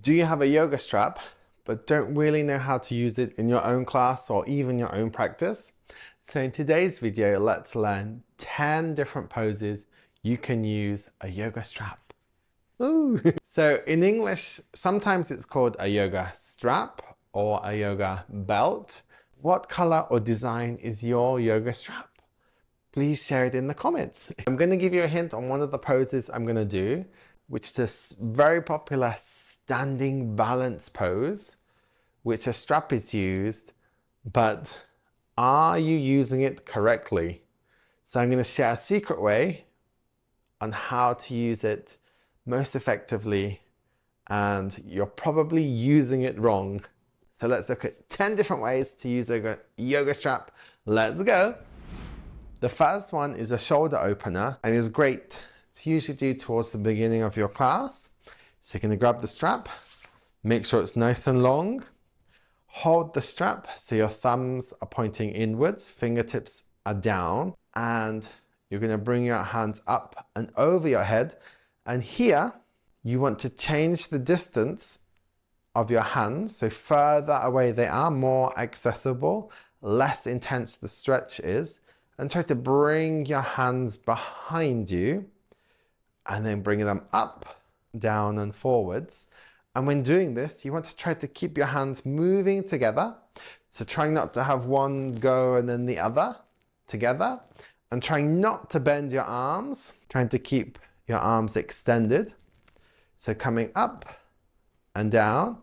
Do you have a yoga strap but don't really know how to use it in your own class or even your own practice? So in today's video, let's learn 10 different poses you can use a yoga strap. Ooh. So in English, sometimes it's called a yoga strap or a yoga belt. What color or design is your yoga strap? Please share it in the comments. I'm going to give you a hint on one of the poses I'm going to do, which is a very popular standing balance pose, which a strap is used, but are you using it correctly? So I'm going to share a secret way on how to use it most effectively, and you're probably using it wrong. So let's look at 10 different ways to use a yoga strap. Let's go. The first one is a shoulder opener and is great to usually do towards the beginning of your class. So you're going to grab the strap, make sure it's nice and long. Hold the strap so your thumbs are pointing inwards, fingertips are down, and you're going to bring your hands up and over your head. And here you want to change the distance of your hands. So further away they are, more accessible, less intense the stretch is. And try to bring your hands behind you and then bring them up, down and forwards. And when doing this, you want to try to keep your hands moving together. So trying not to have one go and then the other together, and trying not to bend your arms, trying to keep your arms extended. So coming up and down.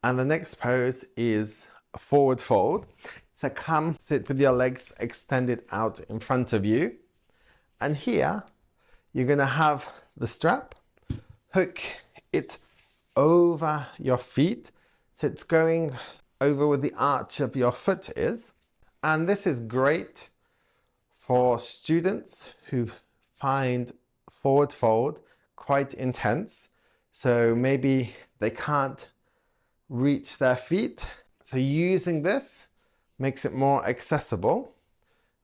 And the next pose is a forward fold. So come sit with your legs extended out in front of you. And here, you're going to have the strap, hook it over your feet. So it's going over where the arch of your foot is. And this is great for students who find forward fold quite intense. So maybe they can't reach their feet. So using this makes it more accessible.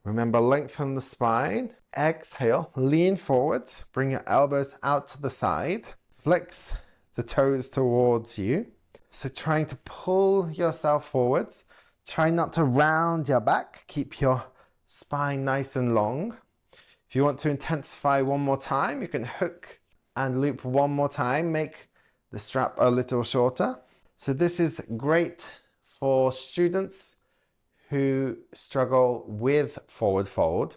Remember, lengthen the spine. Exhale, lean forward, bring your elbows out to the side, flex the toes towards you. So trying to pull yourself forwards. Try not to round your back. Keep your spine nice and long. If you want to intensify one more time, you can hook and loop one more time. Make the strap a little shorter. So this is great for students who struggle with forward fold,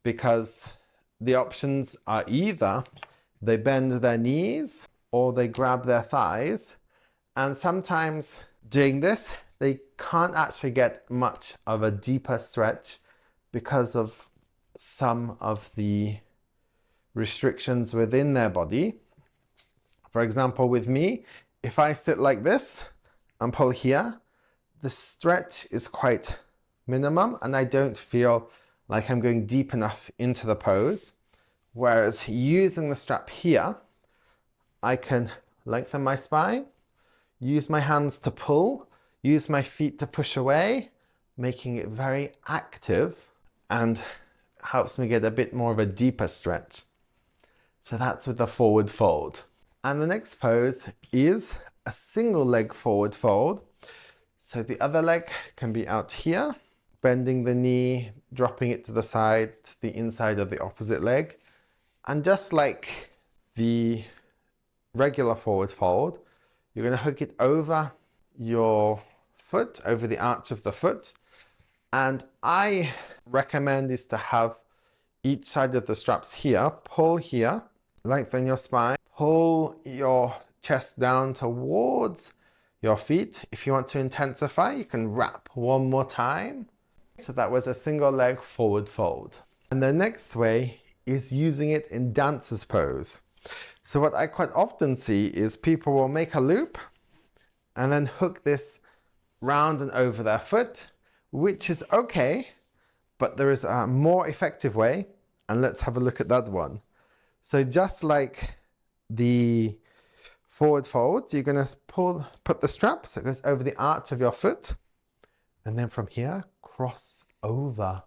because the options are either they bend their knees or they grab their thighs. And sometimes doing this, they can't actually get much of a deeper stretch because of some of the restrictions within their body. For example, with me, if I sit like this and pull here, the stretch is quite minimum and I don't feel like I'm going deep enough into the pose. Whereas using the strap here, I can lengthen my spine, use my hands to pull, use my feet to push away, making it very active and helps me get a bit more of a deeper stretch. So that's with the forward fold. And the next pose is a single leg forward fold. So the other leg can be out here, bending the knee, dropping it to the side, to the inside of the opposite leg. And just like the regular forward fold, you're going to hook it over your foot, over the arch of the foot. And I recommend is to have each side of the straps here, pull here, lengthen your spine, pull your chest down towards your feet. If you want to intensify, you can wrap one more time. So that was a single leg forward fold. And the next way is using it in dancer's pose. So what I quite often see is people will make a loop and then hook this round and over their foot, which is okay, but there is a more effective way. And let's have a look at that one. So just like the forward fold, you're going to put the strap so it goes over the arch of your foot, and then from here cross over,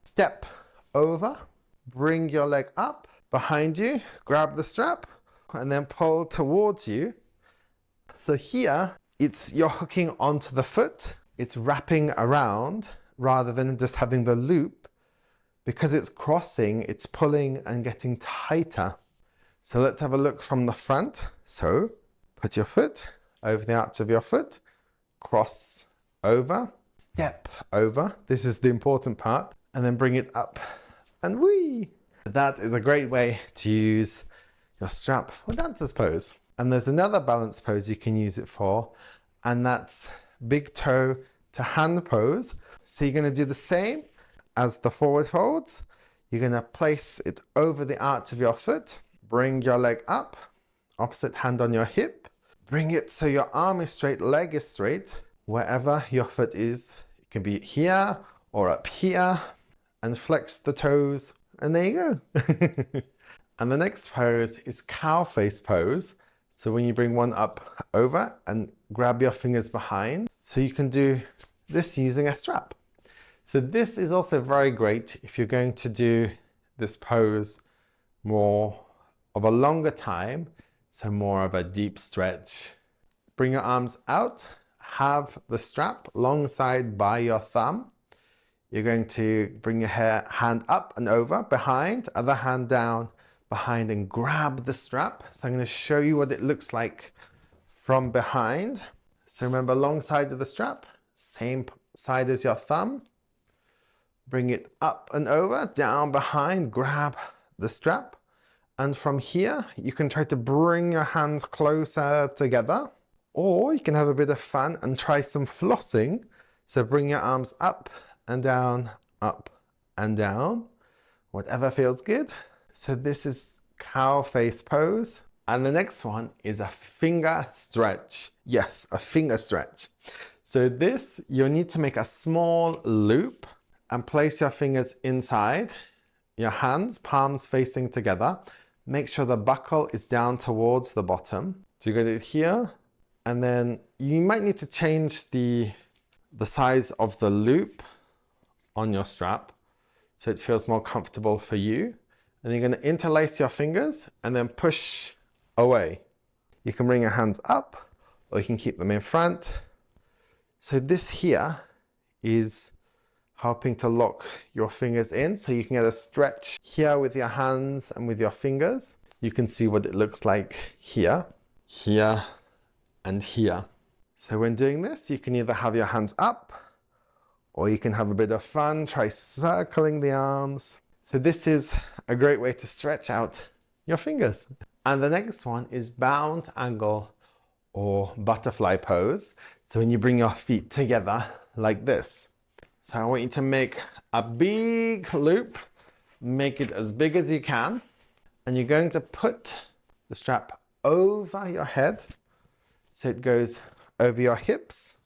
step over, bring your leg up behind you, grab the strap and then pull towards you So here, you're hooking onto the foot. It's wrapping around rather than just having the loop. Because it's crossing, it's pulling and getting tighter. So let's have a look from the front. So put your foot over the arch of your foot, cross over, step over. This is the important part. And then bring it up and whee! That is a great way to use your strap for dancer's pose. And there's another balance pose you can use it for, and that's big toe to hand pose. So you're going to do the same as the forward folds. You're going to place it over the arch of your foot, bring your leg up, opposite hand on your hip, bring it so your arm is straight, leg is straight, wherever your foot is. It can be here or up here, and flex the toes, and there you go. And the next pose is cow face pose. So when you bring one up over and grab your fingers behind, so you can do this using a strap. So this is also very great if you're going to do this pose more of a longer time, so more of a deep stretch. Bring your arms out, have the strap alongside by your thumb. You're going to bring your hand up and over, behind, other hand down, behind, and grab the strap. So I'm going to show you what it looks like from behind. So remember, long side of the strap, same side as your thumb. Bring it up and over, down, behind, grab the strap. And from here, you can try to bring your hands closer together, or you can have a bit of fun and try some flossing. So bring your arms up and down, up and down, whatever feels good. So this is cow face pose. And the next one is a finger stretch. Yes, a finger stretch. So this, you'll need to make a small loop and place your fingers inside, your hands, palms facing together. Make sure the buckle is down towards the bottom. So you got it here, and then you might need to change the size of the loop on your strap so it feels more comfortable for you. And you're going to interlace your fingers and then push away. You can bring your hands up or you can keep them in front. So this here is helping to lock your fingers in so you can get a stretch here with your hands and with your fingers. You can see what it looks like here, here, and here. So when doing this, you can either have your hands up or you can have a bit of fun, try circling the arms. So this is a great way to stretch out your fingers. And the next one is bound angle or butterfly pose. So when you bring your feet together like this. So I want you to make a big loop, make it as big as you can. And you're going to put the strap over your head so it goes over your hips,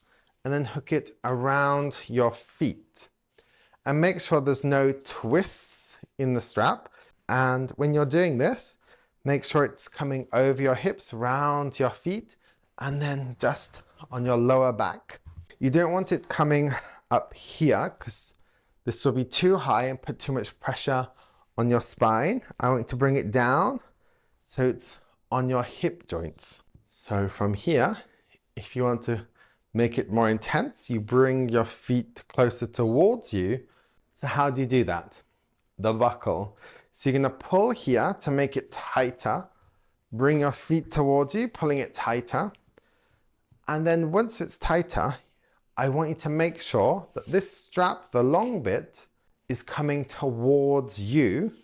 and then hook it around your feet. And make sure there's no twists in the strap. And when you're doing this, make sure it's coming over your hips, round your feet, and then just on your lower back. You don't want it coming up here because this will be too high and put too much pressure on your spine. I want you to bring it down so it's on your hip joints. So from here, if you want to make it more intense, you bring your feet closer towards you. So how do you do that? The buckle. So you're going to pull here to make it tighter. Bring your feet towards you, pulling it tighter. And then once it's tighter, I want you to make sure that this strap, the long bit, is coming towards you.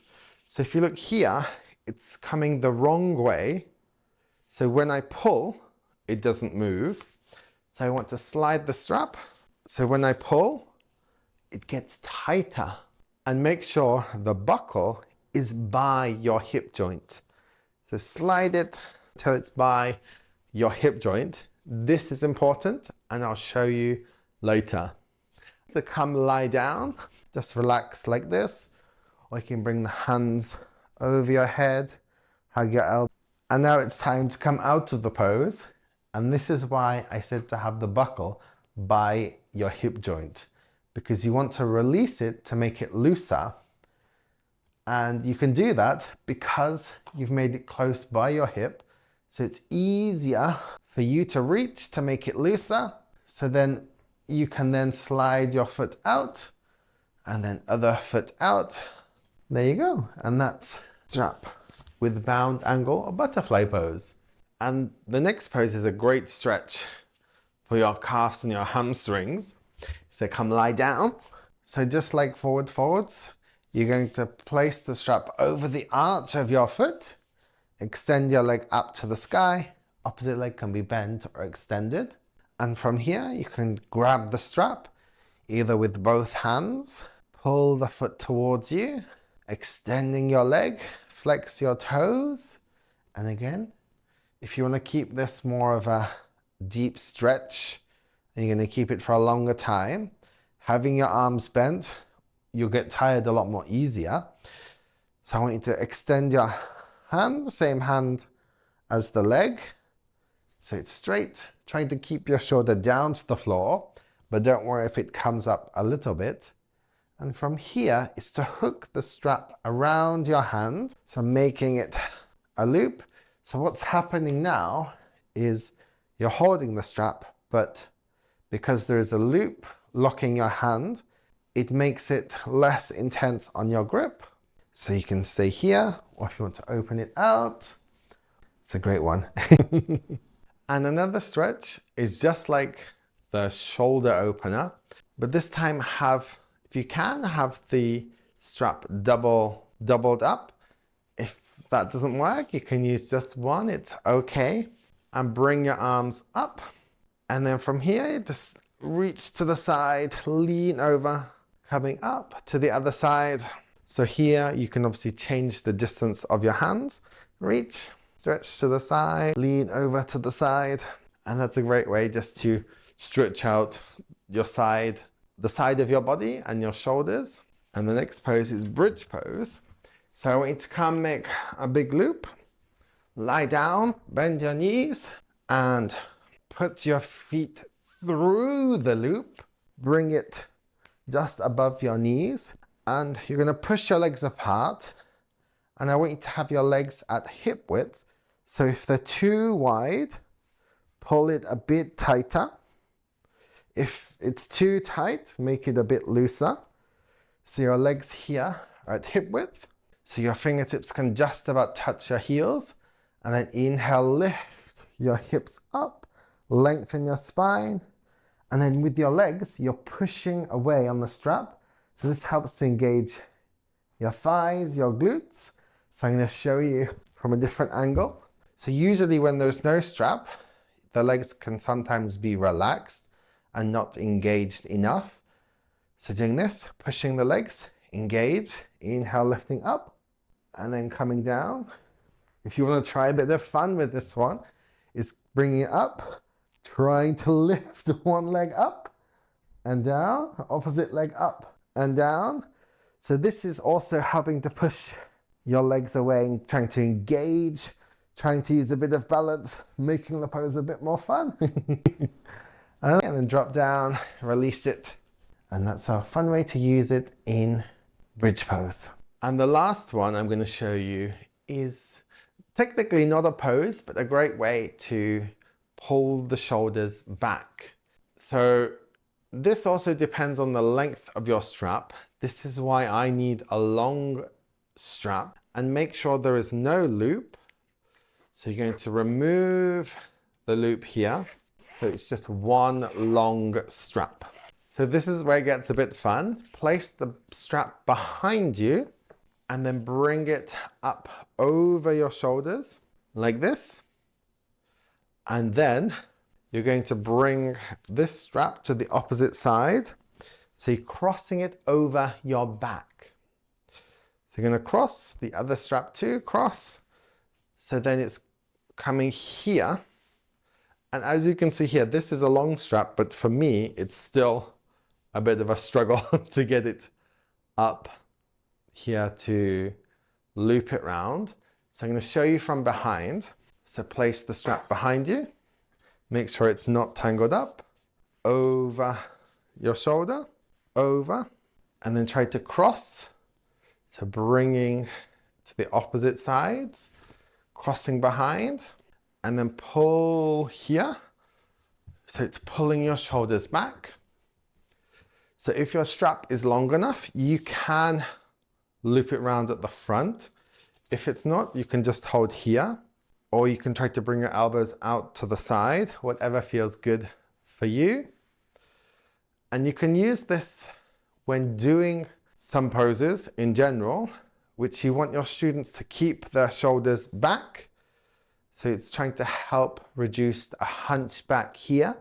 So if you look here, it's coming the wrong way. So when I pull, it doesn't move. So I want to slide the strap. So when I pull, it gets tighter. And make sure the buckle is by your hip joint. So slide it till it's by your hip joint. This is important, and I'll show you later. So come lie down, just relax like this, or you can bring the hands over your head, hug your elbow. And now it's time to come out of the pose. And this is why I said to have the buckle by your hip joint, because you want to release it to make it looser. And you can do that because you've made it close by your hip. So it's easier for you to reach to make it looser. So then you can then slide your foot out and then other foot out. There you go. And that's strap with bound angle or butterfly pose. And the next pose is a great stretch for your calves and your hamstrings. So come lie down. So just like forwards, you're going to place the strap over the arch of your foot, extend your leg up to the sky. Opposite leg can be bent or extended. And from here, you can grab the strap either with both hands, pull the foot towards you, extending your leg, flex your toes. And again, if you want to keep this more of a deep stretch, and you're going to keep it for a longer time, having your arms bent, you'll get tired a lot more easier. So I want you to extend your hand, the same hand as the leg. So it's straight, trying to keep your shoulder down to the floor, but don't worry if it comes up a little bit. And from here is to hook the strap around your hand, so making it a loop. So what's happening now is you're holding the strap, but because there is a loop locking your hand, it makes it less intense on your grip. So you can stay here, or if you want to open it out, it's a great one. And another stretch is just like the shoulder opener, but this time if you can, have the strap doubled up. If that doesn't work, you can use just one, it's okay. And bring your arms up. And then from here, just reach to the side, lean over, coming up to the other side. So here you can obviously change the distance of your hands. Reach, stretch to the side, lean over to the side. And that's a great way just to stretch out your side, the side of your body and your shoulders. And the next pose is bridge pose. So I want you to come make a big loop. Lie down, bend your knees, and put your feet through the loop. Bring it just above your knees. And you're going to push your legs apart. And I want you to have your legs at hip width. So if they're too wide, pull it a bit tighter. If it's too tight, make it a bit looser. So your legs here are at hip width. So your fingertips can just about touch your heels. And then inhale, lift your hips up, lengthen your spine. And then with your legs, you're pushing away on the strap. So this helps to engage your thighs, your glutes. So I'm going to show you from a different angle. So usually when there's no strap, the legs can sometimes be relaxed and not engaged enough. So doing this, pushing the legs, engage, inhale, lifting up, and then coming down. If you want to try a bit of fun with this one, it's bringing it up, trying to lift one leg up and down, opposite leg up and down. So this is also helping to push your legs away and trying to engage, trying to use a bit of balance, making the pose a bit more fun. And then drop down, release it. And that's a fun way to use it in bridge pose. And the last one I'm going to show you is technically not a pose, but a great way to pull the shoulders back. So this also depends on the length of your strap. This is why I need a long strap, and make sure there is no loop. So you're going to remove the loop here. So it's just one long strap. So this is where it gets a bit fun. Place the strap behind you and then bring it up over your shoulders like this. And then you're going to bring this strap to the opposite side. So you're crossing it over your back. So you're going to cross the other strap too, cross. So then it's coming here. And as you can see here, this is a long strap, but for me, it's still a bit of a struggle to get it up here to loop it round. So I'm going to show you from behind. So place the strap behind you. Make sure it's not tangled up. Over your shoulder, over, and then try to cross. So bringing to the opposite sides, crossing behind, and then pull here. So it's pulling your shoulders back. So if your strap is long enough, you can loop it around at the front. If it's not, you can just hold here, or you can try to bring your elbows out to the side, whatever feels good for you. And you can use this when doing some poses in general, which you want your students to keep their shoulders back. So it's trying to help reduce a hunchback here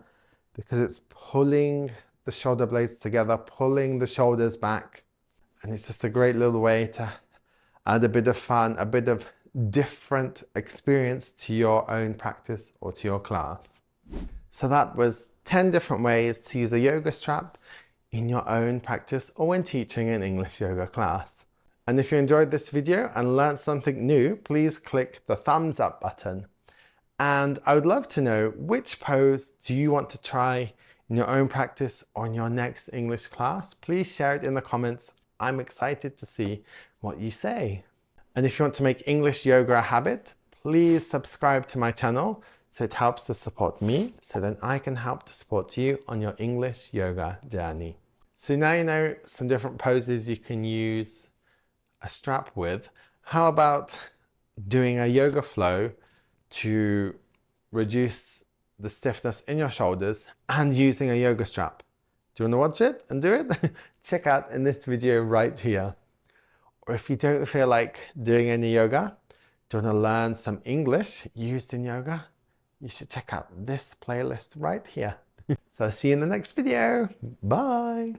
because it's pulling the shoulder blades together, pulling the shoulders back. And it's just a great little way to add a bit of fun, a bit of different experience to your own practice or to your class. So that was 10 different ways to use a yoga strap in your own practice or when teaching an English yoga class. And if you enjoyed this video and learned something new, please click the thumbs up button. And I would love to know, which pose do you want to try in your own practice or in your next English class? Please share it in the comments. I'm excited to see what you say. And if you want to make English yoga a habit, please subscribe to my channel so it helps to support me, so then I can help to support you on your English yoga journey. So now you know some different poses you can use a strap with. How about doing a yoga flow to reduce the stiffness in your shoulders and using a yoga strap? Do you want to watch it and do it? Check out in this video right here. Or if you don't feel like doing any yoga, do you want to learn some English used in yoga? You should check out this playlist right here. So I'll see you in the next video. Bye.